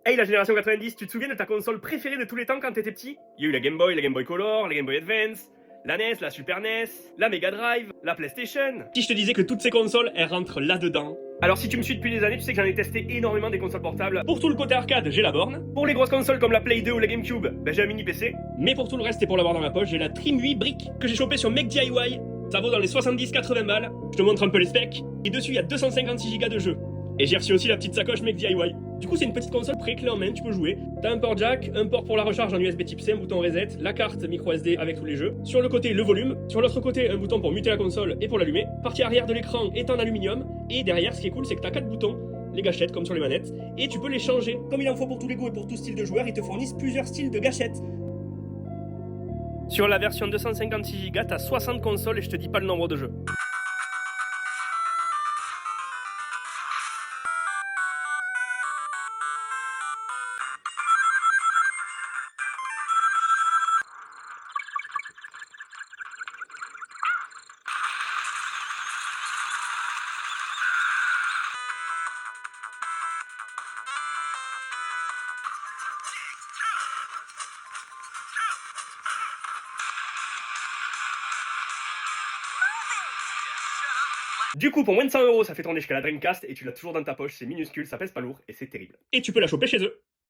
Hey la génération 90, tu te souviens de ta console préférée de tous les temps quand t'étais petit? Il y a eu la Game Boy Color, la Game Boy Advance, la NES, la Super NES, la Mega Drive, la PlayStation. Si je te disais que toutes ces consoles, elles rentrent là-dedans. Alors si tu me suis depuis des années, tu sais que j'en ai testé énormément des consoles portables. Pour tout le côté arcade, j'ai la borne. Pour les grosses consoles comme la Play 2 ou la GameCube, j'ai un mini PC. Mais pour tout le reste et pour l'avoir dans ma poche, j'ai la Trim 8 Brick que j'ai chopé sur Make DIY. Ça vaut dans les 70-80 balles. Je te montre un peu les specs. Et dessus, il y a 256 Go de jeu. Et j'ai reçu aussi la petite sacoche Make DIY. Du coup, c'est une petite console pré-clé en main, tu peux jouer. T'as un port jack, un port pour la recharge en USB type C, un bouton reset, la carte micro SD avec tous les jeux. Sur le côté, le volume. Sur l'autre côté, un bouton pour muter la console et pour l'allumer. Partie arrière de l'écran est en aluminium. Et derrière, ce qui est cool, c'est que t'as 4 boutons, les gâchettes comme sur les manettes. Et tu peux les changer. Comme il en faut pour tous les goûts et pour tout style de joueur, ils te fournissent plusieurs styles de gâchettes. Sur la version 256 Go, t'as 60 consoles et je te dis pas le nombre de jeux. Du coup, pour moins de 100 €, ça fait tourner jusqu'à la Dreamcast et tu l'as toujours dans ta poche, c'est minuscule, ça pèse pas lourd et c'est terrible. Et tu peux la choper chez eux.